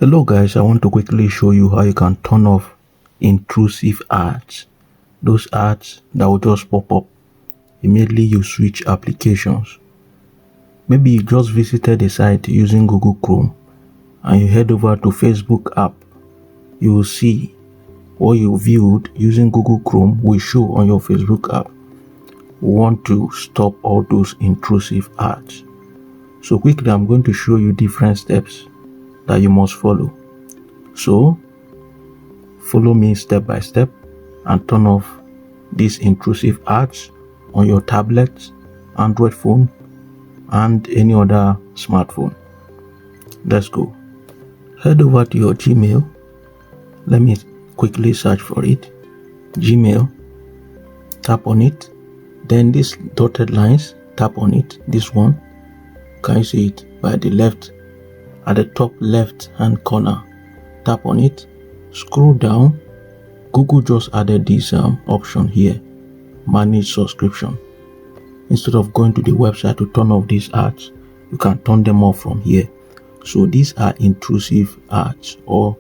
Hello guys, I want to quickly show you how you can turn off intrusive ads. Those ads that will just pop up immediately you switch applications. Maybe you just visited a site using Google Chrome and you head over to Facebook app. You will see what you viewed using Google Chrome will show on your Facebook app. We want to stop all those intrusive ads. So quickly I'm going to show you different steps that you must follow. So follow me step by step and turn off these intrusive ads on your tablet, Android phone and any other smartphone. Let's go. Head over to your Gmail. Let me quickly search for it. Gmail, tap on it. Then these dotted lines, tap on it. This one, can you see it by the left? At the top left hand corner, tap on it, scroll down. Google just added this option here, manage subscription. Instead of going to the website to turn off these ads, you can turn them off from here. So these are intrusive ads or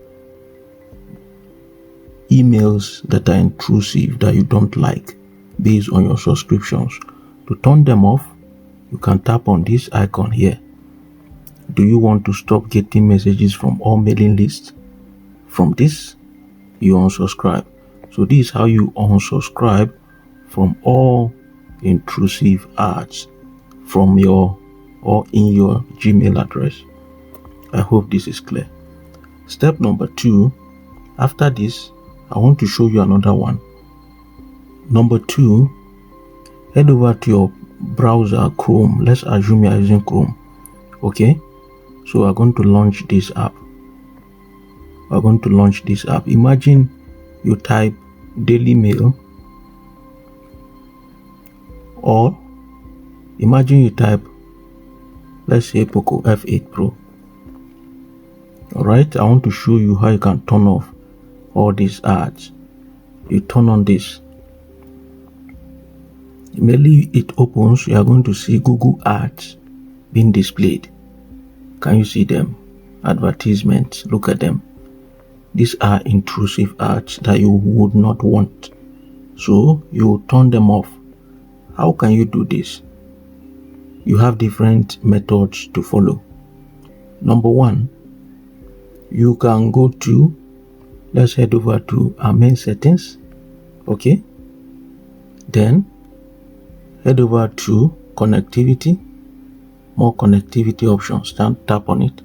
emails that are intrusive that you don't like based on your subscriptions. To turn them off, you can tap on this icon here. Do you want to stop getting messages from all mailing lists? From this, you unsubscribe. So this is how you unsubscribe from all intrusive ads from your or in your Gmail address. I hope this is clear. Step number 2, after this, I want to show you another one. Number 2, head over to your browser Chrome. Let's assume you are using Chrome. Okay, so we're going to launch this app. Imagine you type Daily Mail, or imagine you type, let's say, Poco F8 Pro. Alright, I want to show you how you can turn off all these ads. You turn on this. Immediately it opens, you are going to see Google ads being displayed. Can you see them? Advertisements, look at them. These are intrusive ads that you would not want. So you turn them off. How can you do this? You have different methods to follow. Number 1, you can go to, let's head over to our main settings. Okay. Then head over to connectivity, more connectivity options, tap on it.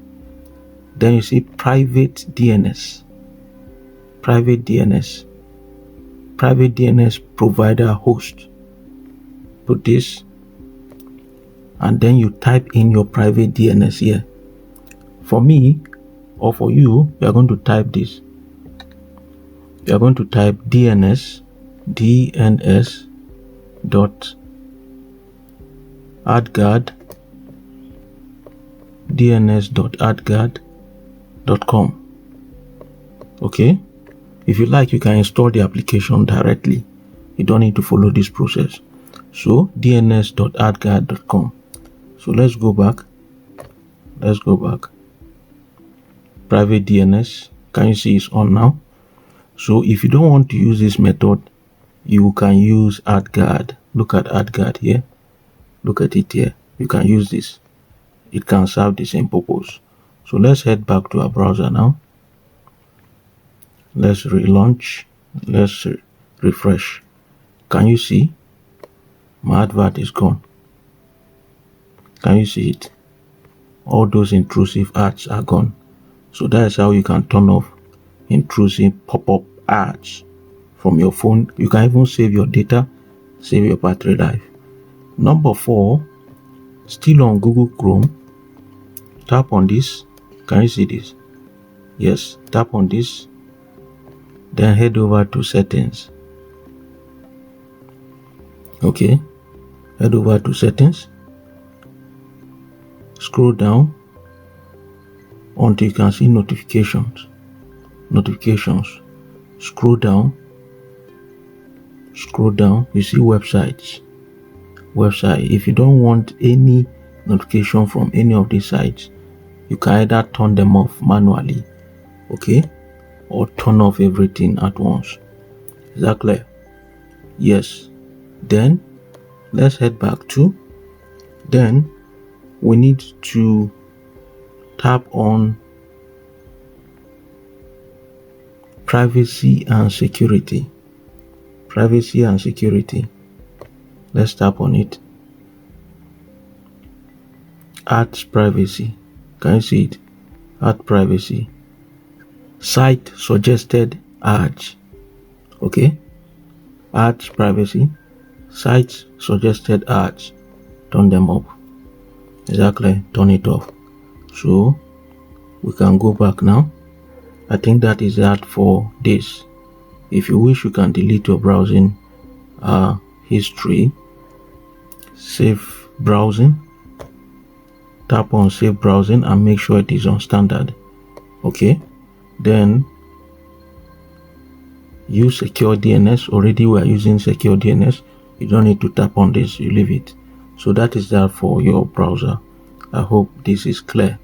Then you see private DNS provider host. Put this and then you type in your private DNS here. For me or for you, you are going to type this. You are going to type DNS dot adguard.com. Okay, if you like, you can install the application directly. You don't need to follow this process. So dns.adguard.com. So let's go back. Private DNS, can you see it's on now? So if you don't want to use this method, you can use AdGuard. Look at AdGuard here. Look at it here. You can use this. It can serve the same purpose. So let's head back to our browser now. Let's relaunch. Let's refresh. Can you see? My advert is gone. Can you see it? All those intrusive ads are gone. So that is how you can turn off intrusive pop-up ads from your phone. You can even save your data, save your battery life. Number 4, still on Google Chrome, tap on this. Can you see this? Yes, tap on this. Then head over to settings. Okay, head over to settings. Scroll down until you can see notifications. Scroll down. You see websites. If you don't want any notification from any of these sites, you can either turn them off manually okay, or turn off everything at once. Is that clear? Yes. Then let's head back to, then we need to tap on privacy and security. Privacy and security. Let's tap on it. Add privacy. Can you see it? Add privacy. Site suggested ads. Okay. Add privacy. Site suggested ads. Turn them up. Exactly. Turn it off. So we can go back now. I think that is that for this. If you wish, you can delete your browsing history. Save browsing. Tap on save browsing and make sure it is on standard. Okay. Then use secure DNS. Already we are using secure DNS. You don't need to tap on this. You leave it. So that is that for your browser. I hope this is clear.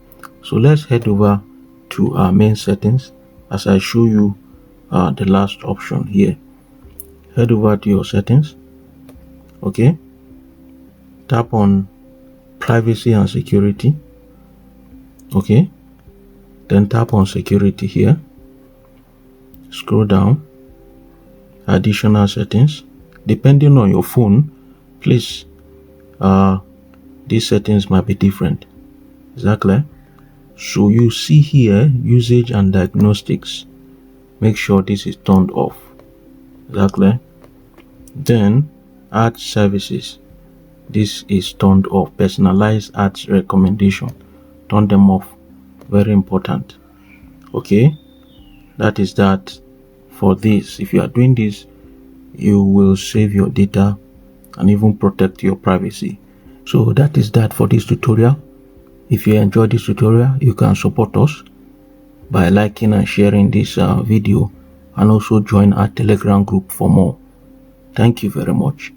So let's head over to our main settings as I show you the last option here. Head over to your settings. Okay. Tap on privacy and security. Okay. Then tap on security here. Scroll down. Additional settings. Depending on your phone, please, these settings might be different. Is that clear? So you see here usage and diagnostics. Make sure this is turned off. Is that clear? Then add services. This is turned off. Personalized ads recommendation. Turn them off. Very important. Okay. That is that for this. If you are doing this, you will save your data and even protect your privacy. So that is that for this tutorial. If you enjoyed this tutorial, you can support us by liking and sharing this video, and also join our Telegram group for more. Thank you very much.